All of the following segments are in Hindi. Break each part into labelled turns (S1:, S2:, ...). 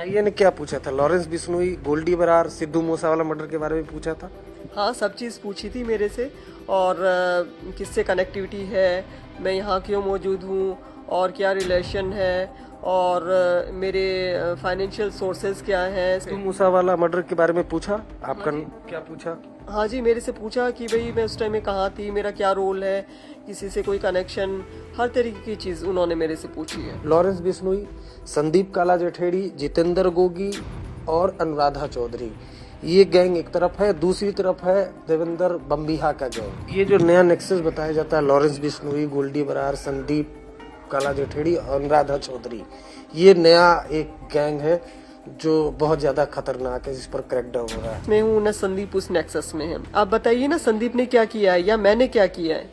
S1: एनआईए ने क्या पूछा था? लॉरेंस बिश्नोई, गोल्डी बरार, सिद्धू मूसेवाला मर्डर के बारे में पूछा था?
S2: हाँ, सब चीज़ पूछी थी मेरे से, और किससे कनेक्टिविटी है, मैं यहाँ क्यों मौजूद हूँ, और क्या रिलेशन है, और मेरे फाइनेंशियल सोर्सेज क्या हैं।
S1: सिद्धू मूसेवाला मर्डर के बारे में पूछा आपका? क्या पूछा?
S2: हाँ जी, मेरे से पूछा कि भाई मैं उस टाइम में कहाँ थी, मेरा क्या रोल है, किसी से कोई कनेक्शन, हर तरीके की चीज़ उन्होंने मेरे से पूछी है।
S1: लॉरेंस बिश्नोई, संदीप काला जठेड़ी, जितेंद्र गोगी और अनुराधा चौधरी, ये गैंग एक तरफ है, दूसरी तरफ है देवेंद्र बम्बिहा का गैंग। ये जो नया नेक्सस बताया जाता है, लॉरेंस बिश्नोई, गोल्डी बरार, संदीप काला जठेड़ी और अनुराधा चौधरी, ये नया एक गैंग है जो बहुत ज्यादा खतरनाक है, जिस पर क्रैकडाउन हो रहा है।
S2: मैं हूँ ना, संदीप उस नेक्सस में है। आप बताइए ना, संदीप ने क्या किया है या मैंने क्या किया है?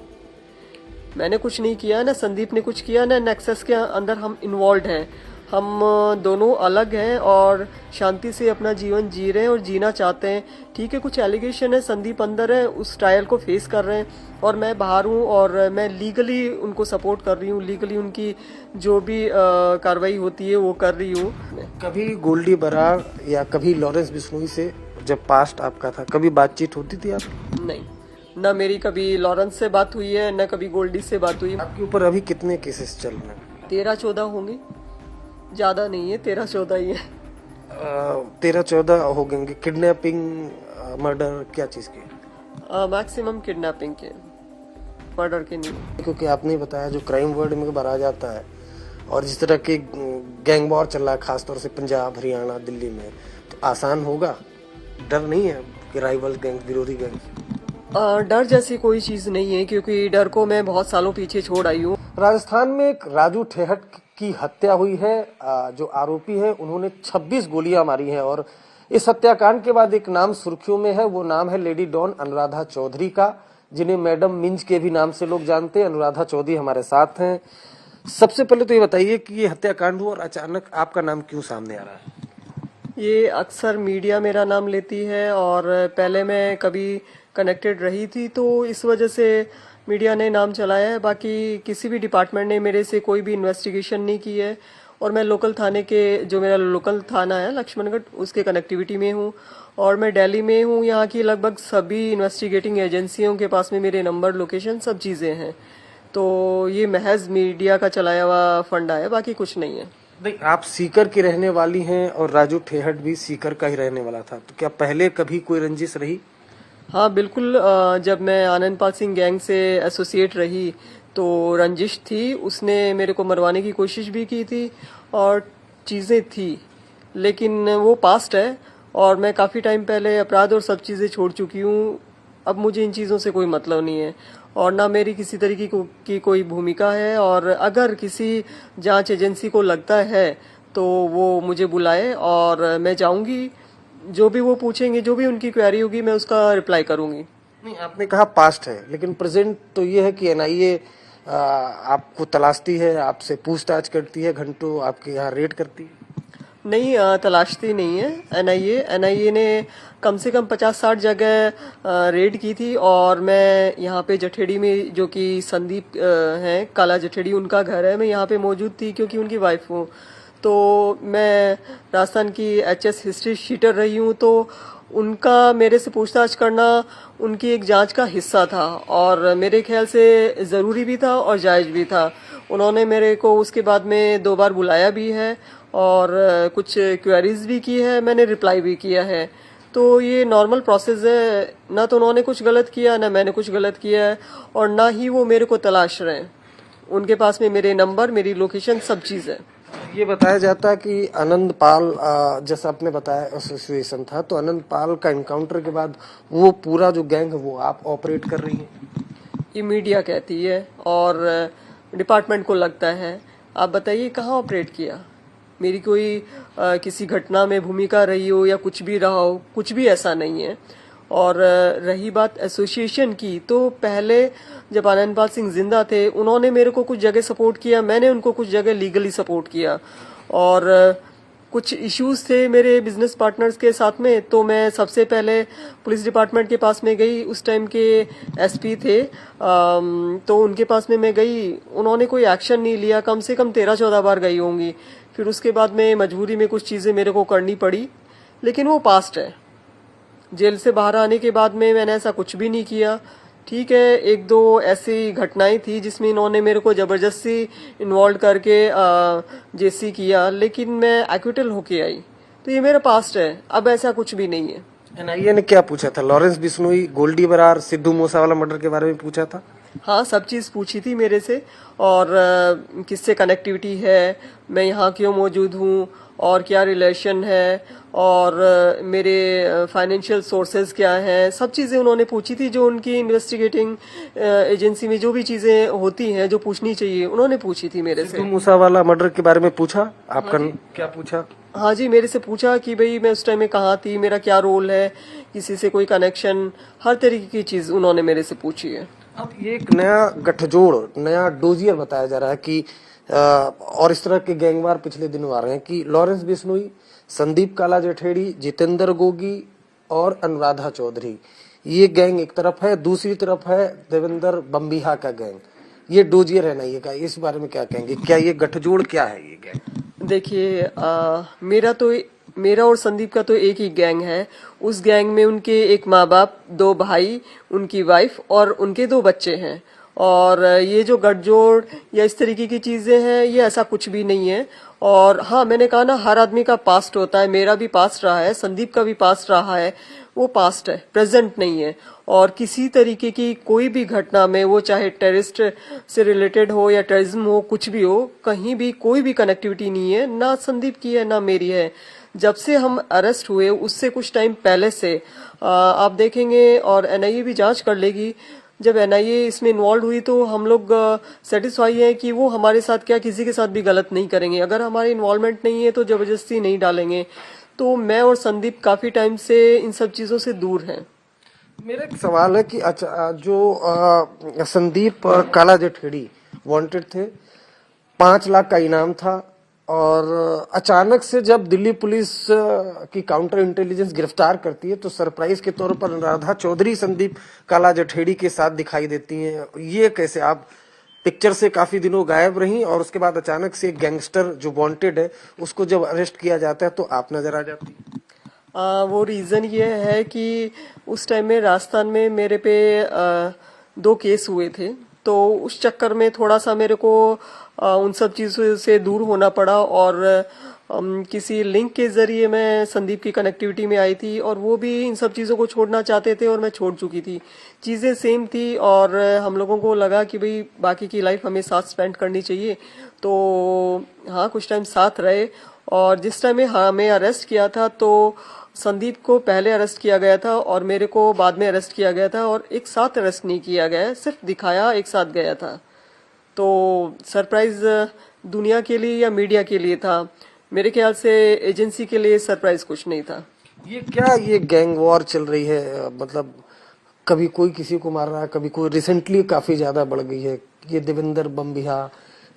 S2: मैंने कुछ नहीं किया ना, संदीप ने कुछ किया ना, नेक्सस के अंदर हम इन्वॉल्व हैं। हम दोनों अलग हैं और शांति से अपना जीवन जी रहे हैं और जीना चाहते हैं। ठीक है, कुछ एलिगेशन है, संदीप अंदर है, उस ट्रायल को फेस कर रहे हैं और मैं बाहर हूँ और मैं लीगली उनको सपोर्ट कर रही हूँ, लीगली उनकी जो भी कार्रवाई होती है वो कर रही हूँ।
S1: कभी गोल्डी बरार या कभी लॉरेंस बिश्नोई से, जब पास्ट आपका था, कभी बातचीत होती थी आपकी?
S2: नहीं, ना मेरी कभी लॉरेंस से बात हुई है, ना कभी गोल्डी से बात हुई है।
S1: आपके ऊपर अभी कितने केसेस चल रहे हैं?
S2: 13-14 होंगे, ज्यादा नहीं है, 13-14 ही है।
S1: 13-14 हो गए। किडनैपिंग, मर्डर, क्या चीज के?
S2: मैक्सिमम किडनैपिंग के, मर्डर के नहीं।
S1: क्योंकि आपने बताया जो क्राइम वर्ड में भरा जाता है और जिस तरह के गैंग वॉर चल रहा है, खासतौर से पंजाब, हरियाणा, दिल्ली में, तो आसान होगा? डर नहीं है कि राइवल गैंग, विरोधी गैंग?
S2: डर जैसी कोई चीज नहीं है, क्योंकि डर को मैं बहुत सालों पीछे छोड़ आई हूँ।
S1: राजस्थान में एक राजू ठेहट की हत्या हुई है। जो आरोपी है उन्होंने 26 गोलियां मारी हैं और इस हत्याकांड के बाद एक नाम सुर्खियों में है, वो नाम है लेडी डॉन अनुराधा चौधरी का, जिन्हें मैडम मिंज के भी नाम से लोग जानते हैं। अनुराधा चौधरी हमारे साथ हैं। सबसे पहले तो ये बताइए कि ये हत्याकांड हुआ और अचानक आपका नाम क्यों सामने आ रहा है?
S2: ये अक्सर मीडिया मेरा नाम लेती है और पहले मैं कभी कनेक्टेड रही थी, तो इस वजह से मीडिया ने नाम चलाया है। बाकी किसी भी डिपार्टमेंट ने मेरे से कोई भी इन्वेस्टिगेशन नहीं की है और मैं लोकल थाने के, जो मेरा लोकल थाना है लक्ष्मणगढ़, उसके कनेक्टिविटी में हूँ और मैं दिल्ली में हूँ। यहाँ की लगभग सभी इन्वेस्टिगेटिंग एजेंसियों के पास में मेरे नंबर, लोकेशन, सब चीज़ें हैं। तो ये महज मीडिया का चलाया हुआ फंडा है, बाकी कुछ नहीं है।
S1: नहीं, आप सीकर की रहने वाली हैं और राजू ठेहट भी सीकर का ही रहने वाला था, तो क्या पहले कभी कोई रंजिश रही?
S2: हाँ बिल्कुल, जब मैं आनंदपाल सिंह गैंग से एसोसिएट रही तो रंजिश थी, उसने मेरे को मरवाने की कोशिश भी की थी और चीज़ें थी, लेकिन वो पास्ट है और मैं काफ़ी टाइम पहले अपराध और सब चीज़ें छोड़ चुकी हूँ। अब मुझे इन चीज़ों से कोई मतलब नहीं है और ना मेरी किसी तरीके की कोई भूमिका है, और अगर किसी जांच एजेंसी को लगता है तो वो मुझे बुलाए और मैं जाऊंगी। जो भी वो पूछेंगे, जो भी उनकी क्वेरी होगी, मैं उसका रिप्लाई करूंगी।
S1: नहीं, आपने कहा पास्ट है, लेकिन प्रेजेंट तो ये है कि एनआईए आपको तलाशती है, आपसे पूछताछ करती है, घंटों आपके यहाँ रेड करती है।
S2: नहीं, तलाशती नहीं है एनआईए ने कम से कम 50-60 जगह रेड की थी और मैं यहाँ पे जठेड़ी में, जो कि संदीप हैं काला जठेड़ी, उनका घर है, मैं यहाँ पे मौजूद थी क्योंकि उनकी वाइफ हूँ। तो मैं राजस्थान की एचएस हिस्ट्री शीटर रही हूँ, तो उनका मेरे से पूछताछ करना उनकी एक जांच का हिस्सा था और मेरे ख्याल से ज़रूरी भी था और जायज़ भी था। उन्होंने मेरे को उसके बाद में 2 बार बुलाया भी है और कुछ क्वेरीज भी की है, मैंने रिप्लाई भी किया है। तो ये नॉर्मल प्रोसेस है, ना तो उन्होंने कुछ गलत किया, ना मैंने कुछ गलत किया है और ना ही वो मेरे को तलाश रहे हैं। उनके पास में मेरे नंबर, मेरी लोकेशन, सब चीज़ है।
S1: ये बताया जाता है कि आनंद पाल, जैसा आपने बताया एसोसिएशन था, तो आनंद पाल का इनकाउंटर के बाद वो पूरा जो गैंग है वो आप ऑपरेट कर रही हैं?
S2: ये मीडिया कहती है और डिपार्टमेंट को लगता है। आप बताइए कहाँ ऑपरेट किया? मेरी कोई किसी घटना में भूमिका रही हो या कुछ भी रहा हो, कुछ भी ऐसा नहीं है। और रही बात एसोसिएशन की, तो पहले जब आनंदपाल सिंह जिंदा थे, उन्होंने मेरे को कुछ जगह सपोर्ट किया, मैंने उनको कुछ जगह लीगली सपोर्ट किया और कुछ इश्यूज थे मेरे बिजनेस पार्टनर्स के साथ में, तो मैं सबसे पहले पुलिस डिपार्टमेंट के पास में गई। उस टाइम के एसपी थे, तो उनके पास में मैं गई, उन्होंने कोई एक्शन नहीं लिया। कम से कम 13-14 बार गई होंगी। फिर उसके बाद में मजबूरी में कुछ चीजें मेरे को करनी पड़ी, लेकिन वो पास्ट है। जेल से बाहर आने के बाद में मैंने ऐसा कुछ भी नहीं किया। ठीक है, एक दो ऐसी घटनाएं थी जिसमें इन्होंने मेरे को जबरदस्ती इन्वॉल्व करके जेसी किया, लेकिन मैं एक्विटल होके आई। तो ये मेरा पास्ट है, अब ऐसा कुछ भी नहीं है।
S1: एनआईए ने क्या पूछा था? लॉरेंस बिश्नोई, गोल्डी बरार, सिद्धू मूसावाला मर्डर के बारे में पूछा था?
S2: हाँ, सब चीज पूछी थी मेरे से, और किससे कनेक्टिविटी है, मैं यहाँ क्यों मौजूद हूँ, और क्या रिलेशन है, और मेरे फाइनेंशियल सोर्सेज क्या हैं, सब चीजें उन्होंने पूछी थी। जो उनकी इन्वेस्टिगेटिंग एजेंसी में जो भी चीजें होती हैं जो पूछनी चाहिए, उन्होंने पूछी थी मेरे से।
S1: सिद्धू मूसावाला मर्डर के बारे में पूछा आपका? क्या पूछा?
S2: हाँ जी, मेरे से पूछा कि भाई मैं उस टाइम में कहाँ थी, मेरा क्या रोल है, किसी से कोई कनेक्शन, हर तरीके की चीज उन्होंने मेरे से पूछी है।
S1: अब ये एक नया गठजोड़, नया डोजियर बताया जा रहा है कि और इस तरह के गैंगवार पिछले दिनों आ रहे हैं कि लॉरेंस बिश्नोई, संदीप काला जठेड़ी, जितेंद्र गोगी और अनुराधा चौधरी, ये गैंग एक तरफ है, दूसरी तरफ है देवेंद्र बम्बिहा का गैंग। ये डोजियर है एनआईए का, इस बारे में क्या कहेंगे? क्या ये गठजोड़ क्या है ये गैंग?
S2: देखिए, मेरा और संदीप का तो एक ही गैंग है। उस गैंग में उनके एक माँ बाप, दो भाई, उनकी वाइफ और उनके दो बच्चे हैं। और ये जो गठजोड़ या इस तरीके की चीजें हैं, ये ऐसा कुछ भी नहीं है। और हाँ, मैंने कहा ना, हर आदमी का पास्ट होता है। मेरा भी पास्ट रहा है, संदीप का भी पास्ट रहा है। वो पास्ट है, प्रेजेंट नहीं है। और किसी तरीके की कोई भी घटना में, वो चाहे टेररिस्ट से रिलेटेड हो या टेररिज्म हो, कुछ भी हो, कहीं भी कोई भी कनेक्टिविटी नहीं है, ना संदीप की है ना मेरी है। जब से हम अरेस्ट हुए उससे कुछ टाइम पहले से आप देखेंगे, और एनआईए भी जांच कर लेगी, जब एनआईए इसमें इन्वॉल्व हुई तो हम लोग सेटिस्फाई है कि वो हमारे साथ क्या किसी के साथ भी गलत नहीं करेंगे। अगर हमारी इन्वॉल्वमेंट नहीं है तो जबरदस्ती नहीं डालेंगे। तो मैं और संदीप काफी टाइम से इन सब चीजों से दूर हैं।
S1: मेरा एक सवाल है कि अच्छा, जो संदीप काला जठेड़ी वांटेड थे, 5 लाख का इनाम था, और अचानक से जब दिल्ली पुलिस की काउंटर इंटेलिजेंस गिरफ्तार करती है तो सरप्राइज के तौर पर अनुराधा चौधरी संदीप काला जठेड़ी के साथ दिखाई देती हैं। ये कैसे? आप पिक्चर से काफी दिनों गायब रही और उसके बाद अचानक से एक गैंगस्टर जो वांटेड है उसको जब अरेस्ट किया जाता है तो आप नजर आ जाती?
S2: वो रीजन ये है कि उस टाइम में राजस्थान में मेरे पे 2 केस हुए थे, तो उस चक्कर में थोड़ा सा मेरे को उन सब चीजों से दूर होना पड़ा। और किसी लिंक के जरिए मैं संदीप की कनेक्टिविटी में आई थी, और वो भी इन सब चीजों को छोड़ना चाहते थे और मैं छोड़ चुकी थी। चीजें सेम थी, और हम लोगों को लगा कि भाई बाकी की लाइफ हमें साथ स्पेंड करनी चाहिए। तो हाँ, कुछ टाइम साथ रहे। और जिस टाइम में हमें अरेस्ट किया था तो संदीप को पहले अरेस्ट किया गया था और मेरे को बाद में अरेस्ट किया गया था, और एक साथ अरेस्ट नहीं किया गया, सिर्फ दिखाया एक साथ गया था। तो सरप्राइज दुनिया के लिए या मीडिया के लिए था, मेरे ख्याल से एजेंसी के लिए सरप्राइज कुछ नहीं था।
S1: ये क्या, ये गैंग वॉर चल रही है? मतलब कभी कोई किसी को मार रहा है, कभी कोई, रिसेंटली काफी ज्यादा बढ़ गई है। ये देवेंद्र बम्बिहा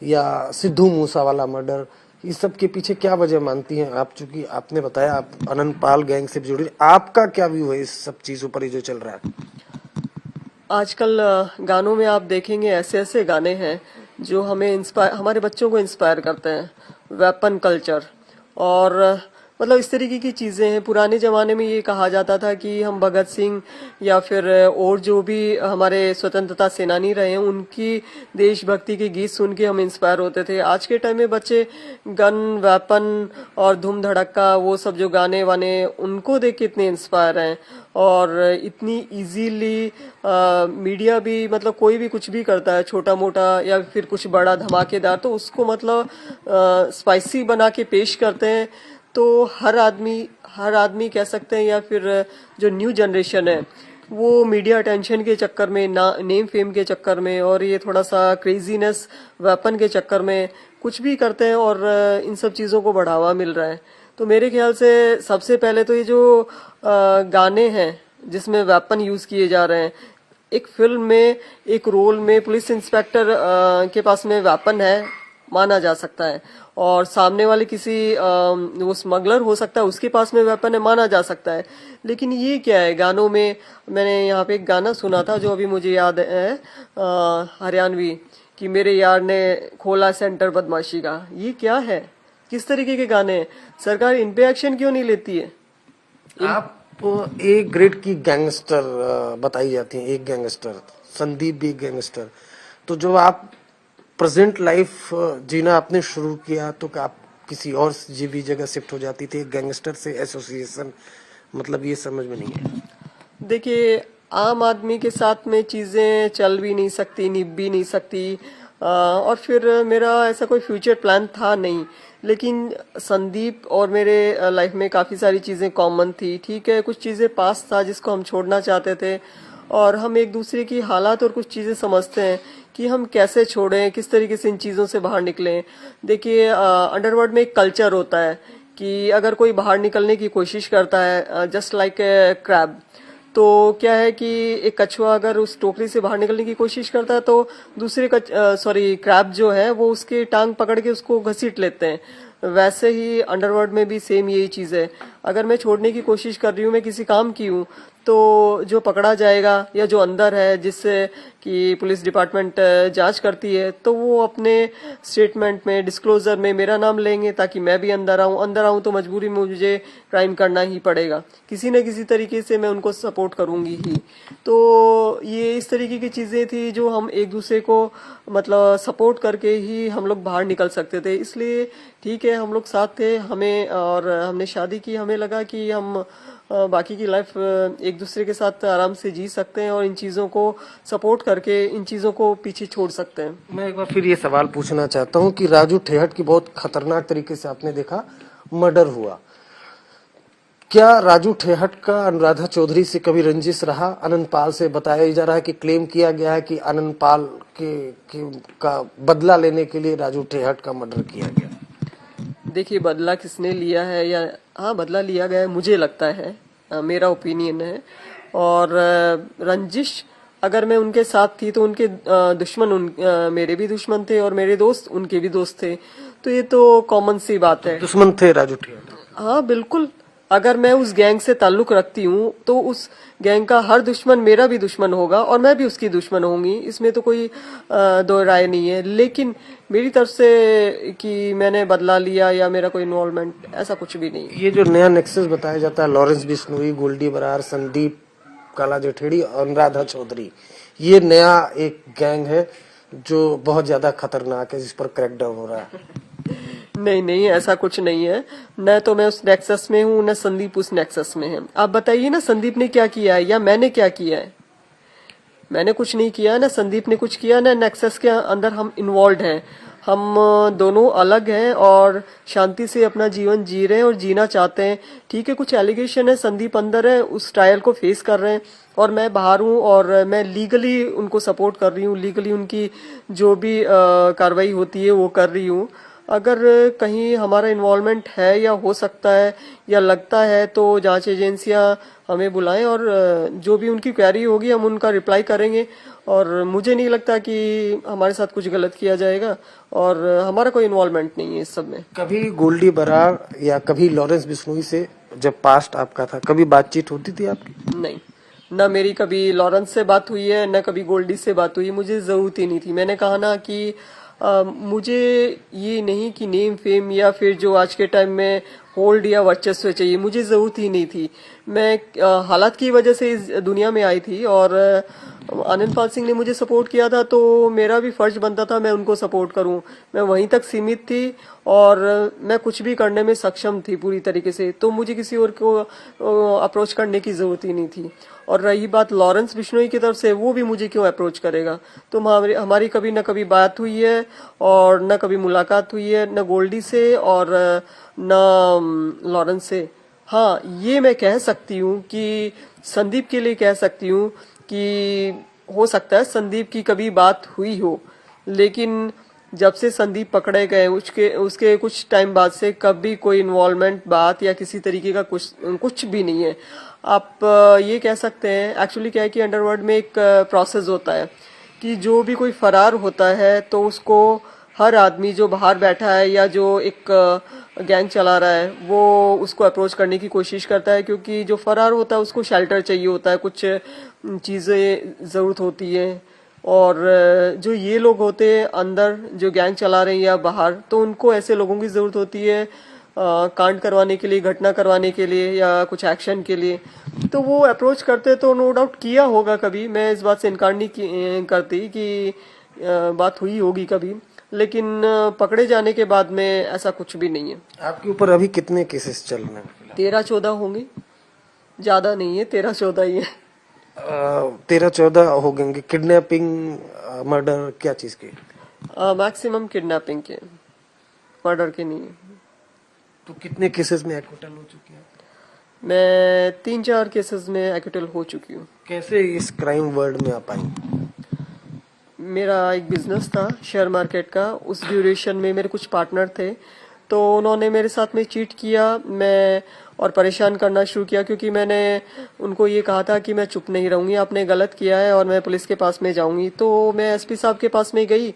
S1: या सिद्धू मूसावाला मर्डर, इस सब के पीछे क्या वजह मानती हैं आप? चूंकि आपने बताया आप अनंतपाल गैंग से जुड़ी, आपका क्या व्यू है इस सब चीजों पर, ये जो चल रहा है
S2: आजकल? गानों में आप देखेंगे ऐसे ऐसे गाने हैं जो हमें इंस्पायर, हमारे बच्चों को इंस्पायर करते हैं। वेपन कल्चर और मतलब इस तरीके की चीजें हैं। पुराने जमाने में ये कहा जाता था कि हम भगत सिंह या फिर और जो भी हमारे स्वतंत्रता सेनानी रहे हैं उनकी देशभक्ति के गीत सुन के हम इंस्पायर होते थे। आज के टाइम में बच्चे गन, वेपन और धूम धड़क्का, वो सब जो गाने वाने, उनको देख के इतने इंस्पायर हैं। और इतनी इजीली मीडिया भी, मतलब कोई भी कुछ भी करता है, छोटा मोटा या फिर कुछ बड़ा धमाकेदार, तो उसको मतलब स्पाइसी बना के पेश करते हैं। तो हर आदमी कह सकते हैं, या फिर जो न्यू जनरेशन है वो मीडिया अटेंशन के चक्कर में, नेम फेम के चक्कर में, और ये थोड़ा सा क्रेजीनेस वेपन के चक्कर में कुछ भी करते हैं, और इन सब चीजों को बढ़ावा मिल रहा है। तो मेरे ख्याल से सबसे पहले तो ये जो गाने हैं जिसमें वेपन यूज किए जा रहे हैं, एक फिल्म में एक रोल में पुलिस इंस्पेक्टर के पास में वेपन है, माना जा सकता है, और सामने वाले किसी वो स्मगलर हो सकता है, उसके पास में वेपन है, माना जा सकता है। लेकिन ये क्या है गानों में? मैंने यहाँ पे एक गाना सुना था जो अभी मुझे याद है, हरियाणवी, कि मेरे यार ने खोला सेंटर बदमाशी का। ये क्या है? किस तरीके के गाने हैं? सरकार इन पे एक्शन क्यों नहीं लेती है?
S1: आप एक ग्रेड की गैंगस्टर बताई जाती हैं, एक गैंगस्टर, संदीप भी एक गैंगस्टर। तो जो आप प्रेजेंट लाइफ जीना आपने शुरू किया तो क्या आप किसी और भी जगह शिफ्ट हो जाती थी? एक गैंगस्टर से एसोसिएशन, मतलब ये समझ में नहीं है।
S2: देखिए, आम आदमी के साथ में चीजें चल भी नहीं सकती, निभ भी नहीं सकती। और फिर मेरा ऐसा कोई फ्यूचर प्लान था नहीं, लेकिन संदीप और मेरे लाइफ में काफी सारी चीजें कॉमन थी। ठीक है, कुछ चीजें पास था जिसको हम छोड़ना चाहते थे, और हम एक दूसरे की हालात और कुछ चीजें समझते हैं कि हम कैसे छोड़ें, किस तरीके से इन चीजों से बाहर निकलें। देखिए, अंडरवर्ल्ड में एक कल्चर होता है कि अगर कोई बाहर निकलने की कोशिश करता है, जस्ट लाइक ए क्रैब, तो क्या है कि एक कछुआ अगर उस टोकरी से बाहर निकलने की कोशिश करता है तो दूसरे क्रैब जो है वो उसके टांग पकड़ के उसको घसीट लेते हैं। वैसे ही अंडरवर्ल्ड में भी सेम यही चीज है। अगर मैं छोड़ने की कोशिश कर रही हूँ, मैं किसी काम की हूँ, तो जो पकड़ा जाएगा या जो अंदर है, जिससे कि पुलिस डिपार्टमेंट जांच करती है, तो वो अपने स्टेटमेंट में, डिस्क्लोजर में मेरा नाम लेंगे ताकि मैं भी अंदर आऊं तो मजबूरी में मुझे क्राइम करना ही पड़ेगा। किसी न किसी तरीके से मैं उनको सपोर्ट करूंगी ही। तो ये इस तरीके की चीजें थी जो हम एक दूसरे को मतलब सपोर्ट करके ही हम लोग बाहर निकल सकते थे। इसलिए ठीक है, हम लोग साथ थे, हमें और हमने शादी की। हमें लगा कि हम बाकी की लाइफ एक दूसरे के साथ आराम से जी सकते हैं और इन चीजों को सपोर्ट करके इन चीजों को पीछे छोड़ सकते हैं।
S1: मैं एक बार फिर ये सवाल पूछना चाहता हूँ कि राजू ठेहट की बहुत खतरनाक तरीके से आपने देखा मर्डर हुआ। क्या राजू ठेहट का अनुराधा चौधरी से कभी रंजिश रहा? आनंद पाल से बताया जा रहा है कि क्लेम किया गया है कि आनंद पाल का बदला लेने के लिए राजू ठेहट का मर्डर किया गया।
S2: देखिए, बदला किसने लिया है या हाँ बदला लिया गया है, मुझे लगता है, मेरा ओपिनियन है। और रंजिश, अगर मैं उनके साथ थी तो उनके मेरे भी दुश्मन थे और मेरे दोस्त उनके भी दोस्त थे। तो ये तो कॉमन सी बात है।
S1: दुश्मन थे राजू ठेहट?
S2: हाँ बिल्कुल। अगर मैं उस गैंग से ताल्लुक रखती हूँ तो उस गैंग का हर दुश्मन मेरा भी दुश्मन होगा और मैं भी उसकी दुश्मन होंगी। इसमें तो कोई दो राय नहीं है। लेकिन मेरी तरफ से कि मैंने बदला लिया या मेरा कोई इन्वॉल्वमेंट, ऐसा कुछ भी नहीं।
S1: ये जो नया नेक्सस बताया जाता है, लॉरेंस बिश्नोई, गोल्डी बरार, संदीप काला जठेड़ी और अनुराधा चौधरी, ये नया एक गैंग है जो बहुत ज्यादा खतरनाक है, जिस पर क्रैकडाउन हो रहा है।
S2: नहीं, ऐसा कुछ नहीं है। न तो मैं उस नेक्सस में हूँ, न संदीप उस नेक्सस में है। आप बताइए ना, संदीप ने क्या किया है या मैंने क्या किया है? मैंने कुछ नहीं किया, ना संदीप ने कुछ किया, ना नेक्सस के अंदर हम इन्वॉल्व हैं। हम दोनों अलग हैं और शांति से अपना जीवन जी रहे हैं और जीना चाहते हैं। ठीक है, कुछ एलिगेशन है, संदीप अंदर है, उस ट्रायल को फेस कर रहे हैं और मैं बाहर हूँ और मैं लीगली उनको सपोर्ट कर रही हूँ। लीगली उनकी जो भी कार्रवाई होती है वो कर रही हूँ। अगर कहीं हमारा इन्वॉल्वमेंट है या हो सकता है या लगता है तो जांच एजेंसियां हमें बुलाएं और जो भी उनकी क्वेरी होगी हम उनका रिप्लाई करेंगे। और मुझे नहीं लगता कि हमारे साथ कुछ गलत किया जाएगा और हमारा कोई इन्वॉल्वमेंट नहीं है इस सब में।
S1: कभी गोल्डी बरार या कभी लॉरेंस बिश्नोई से, जब पास्ट आपका था, कभी बातचीत होती थी आपकी?
S2: नहीं, न मेरी कभी लॉरेंस से बात हुई है, न कभी गोल्डी से बात हुई है। मुझे जरूरत ही नहीं थी। मैंने कहा ना कि मुझे ये नहीं कि नेम फेम या फिर जो आज के टाइम में होल्ड या वर्चस्व चाहिए, मुझे जरूरत ही नहीं थी। मैं हालात की वजह से इस दुनिया में आई थी और आनंद पाल सिंह ने मुझे सपोर्ट किया था तो मेरा भी फर्ज बनता था मैं उनको सपोर्ट करूं। मैं वहीं तक सीमित थी और मैं कुछ भी करने में सक्षम थी पूरी तरीके से, तो मुझे किसी और को अप्रोच करने की जरूरत ही नहीं थी। और रही बात लॉरेंस बिश्नोई की तरफ से, वो भी मुझे क्यों अप्रोच करेगा? तो हमारी कभी न कभी बात हुई है और न कभी मुलाकात हुई है, न गोल्डी से और न लॉरेंस से। हाँ, ये मैं कह सकती हूँ कि संदीप के लिए कह सकती हूँ कि हो सकता है संदीप की कभी बात हुई हो, लेकिन जब से संदीप पकड़े गए उसके कुछ टाइम बाद से कभी कोई इन्वॉल्वमेंट, बात या किसी तरीके का कुछ भी नहीं है। आप ये कह सकते हैं, एक्चुअली क्या है कि अंडरवर्ल्ड में एक प्रोसेस होता है कि जो भी कोई फरार होता है तो उसको हर आदमी जो बाहर बैठा है या जो एक गैंग चला रहा है वो उसको अप्रोच करने की कोशिश करता है, क्योंकि जो फरार होता है उसको शेल्टर चाहिए होता है, कुछ चीजें जरूरत होती है। और जो ये लोग होते हैं अंदर जो गैंग चला रहे हैं या बाहर, तो उनको ऐसे लोगों की जरूरत होती है कांड करवाने के लिए, घटना करवाने के लिए या कुछ एक्शन के लिए। तो वो अप्रोच करते तो नो डाउट किया होगा कभी, मैं इस बात से इनकार नहीं करती कि बात हुई होगी कभी, लेकिन पकड़े जाने के बाद में ऐसा कुछ भी नहीं है।
S1: आपके ऊपर अभी कितने केसेस चल रहे हैं?
S2: 13-14 होंगे, ज्यादा नहीं है, 13-14 ही है।
S1: 13-14 हो गए। किडनैपिंग, मर्डर, क्या चीज के?
S2: मैक्सिमम किडनैपिंग के, मर्डर के नहीं।
S1: तो कितने केसेस में एक्विटल हो चुके हैं?
S2: मैं 3-4 केसेस में एक्विटल हो चुकी हूँ।
S1: कैसे इस क्राइम वर्ल्ड में आ पाई?
S2: मेरा एक बिजनेस था शेयर मार्केट का, उस ड्यूरेशन में मेरे कुछ पार्टनर थे, तो उन्होंने मेरे साथ में चीट किया, मैं और परेशान करना शुरू किया, क्योंकि मैंने उनको ये कहा था कि मैं चुप नहीं रहूंगी, आपने गलत किया है और मैं पुलिस के पास में जाऊंगी। तो मैं एसपी साहब के पास में गई,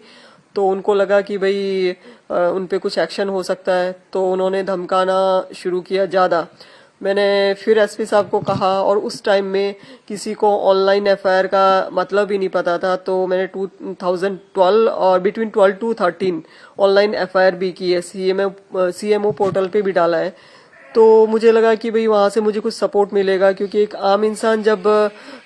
S2: तो उनको लगा कि भाई उन पे कुछ एक्शन हो सकता है, तो उन्होंने धमकाना शुरू किया ज्यादा। मैंने फिर एसपी साहब को कहा, और उस टाइम में किसी को ऑनलाइन एफआईआर का मतलब ही नहीं पता था, तो मैंने 2012 और बिटवीन 12 to 13 ऑनलाइन एफआईआर भी की है, सीएमओ पोर्टल पे भी डाला है। तो मुझे लगा कि भाई वहां से मुझे कुछ सपोर्ट मिलेगा, क्योंकि एक आम इंसान जब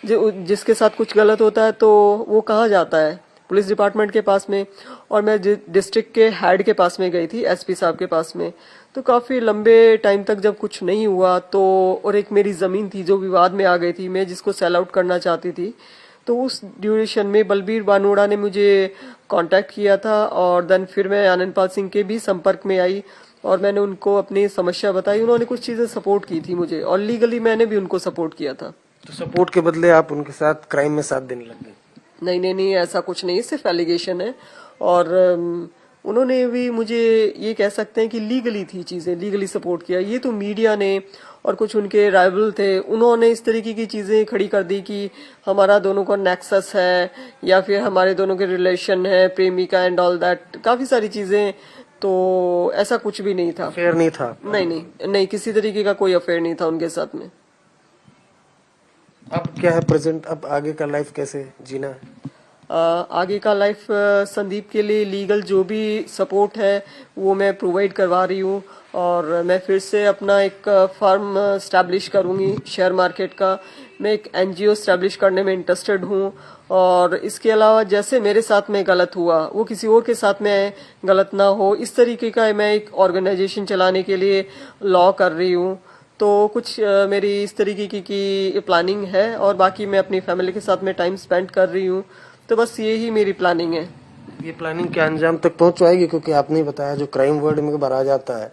S2: जिसके साथ कुछ गलत होता है तो वो कहाँ जाता है? पुलिस डिपार्टमेंट के पास में। और मैं डिस्ट्रिक्ट के हेड के पास में गई थी, एसपी साहब के पास में। तो काफी लंबे टाइम तक जब कुछ नहीं हुआ, तो और एक मेरी जमीन थी जो विवाद में आ गई थी, मैं जिसको सेल आउट करना चाहती थी, तो उस ड्यूरेशन में बलबीर बानोड़ा ने मुझे कांटेक्ट किया था, और देन फिर मैं आनंदपाल सिंह के भी संपर्क में आई और मैंने उनको अपनी समस्या बताई। उन्होंने कुछ चीजें सपोर्ट की थी मुझे, और लीगली मैंने भी उनको सपोर्ट किया था।
S1: तो सपोर्ट के बदले आप उनके साथ क्राइम में साथ देने लग गए?
S2: नहीं, ऐसा कुछ नहीं, सिर्फ एलिगेशन है। और उन्होंने भी मुझे ये कह सकते हैं कि लीगली थी चीजें, लीगली सपोर्ट किया। ये तो मीडिया ने और कुछ उनके राइवल थे, उन्होंने इस तरीके की चीजें खड़ी कर दी कि हमारा दोनों का नेक्सस है, या फिर हमारे दोनों के रिलेशन है, प्रेमिका एंड ऑल दैट, काफी सारी चीजें। तो ऐसा कुछ भी नहीं था।
S1: अफेयर नहीं था?
S2: नहीं, किसी तरीके का कोई अफेयर नहीं था उनके साथ में।
S1: अब क्या है प्रेजेंट? अब आगे का लाइफ कैसे जीना है?
S2: आगे का लाइफ संदीप के लिए लीगल जो भी सपोर्ट है वो मैं प्रोवाइड करवा रही हूँ, और मैं फिर से अपना एक फर्म स्टैब्लिश करूंगी शेयर मार्केट का। मैं एक एनजीओ स्टैब्लिश करने में इंटरेस्टेड हूँ, और इसके अलावा जैसे मेरे साथ में गलत हुआ वो किसी और के साथ में गलत ना हो, इस तरीके का मैं एक ऑर्गेनाइजेशन चलाने के लिए लॉ कर रही हूँ। तो कुछ मेरी इस तरीके की प्लानिंग है, और बाकी मैं अपनी फैमिली के साथ में टाइम स्पेंड कर रही हूँ। तो बस यही मेरी प्लानिंग है।
S1: ये प्लानिंग क्या अंजाम तक पहुंच पाएगी? क्योंकि आपने बताया जो क्राइम वर्ल्ड में भरा जाता है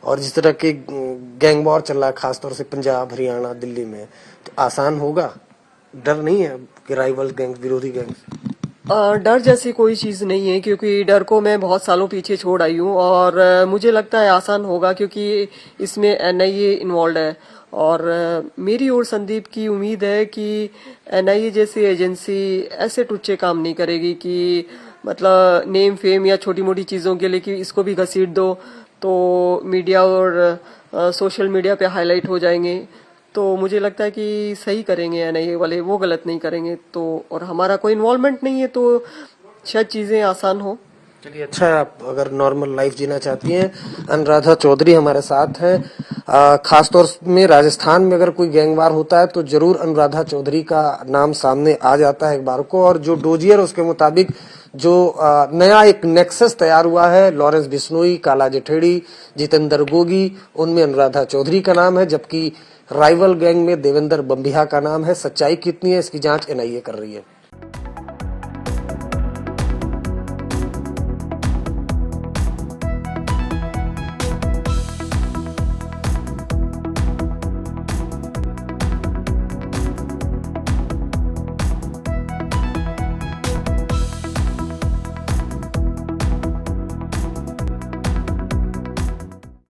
S1: और जिस तरह के गैंग वॉर चल रहा है खासतौर से पंजाब, हरियाणा, दिल्ली में, तो आसान होगा? डर नहीं है कि राइवल गैंग, विरोधी गैंग?
S2: डर जैसी कोई चीज नहीं है, क्योंकि डर को मैं बहुत सालों पीछे छोड़ आई हूँ, और मुझे लगता है आसान होगा, क्योंकि इसमें एनआईए इन्वॉल्व है। और मेरी और संदीप की उम्मीद है कि एनआईए जैसी एजेंसी ऐसे टुच्चे काम नहीं करेगी कि मतलब नेम फेम या छोटी मोटी चीजों के लिए कि इसको भी घसीट दो तो मीडिया और सोशल मीडिया पे हाईलाइट हो जाएंगे। तो मुझे लगता है कि सही करेंगे एनआईए वाले, वो गलत नहीं करेंगे। तो और हमारा कोई इन्वॉल्वमेंट नहीं है, तो शायद चीजें आसान हो।
S1: चलिए, अच्छा है। आप अगर नॉर्मल लाइफ जीना चाहती हैं, अनुराधा चौधरी हमारे साथ हैं। खासतौर में राजस्थान में अगर कोई गैंगवार होता है तो जरूर अनुराधा चौधरी का नाम सामने आ जाता है एक बार को। और जो डोजियर उसके मुताबिक जो नया एक नेक्सस तैयार हुआ है, लॉरेंस बिश्नोई, काला जठेड़ी, जितेंद्र गोगी, उनमें अनुराधा चौधरी का नाम है, जबकि राइवल गैंग में देवेंद्र बम्बिहा का नाम है। सच्चाई कितनी है इसकी जांच एनआईए कर रही है।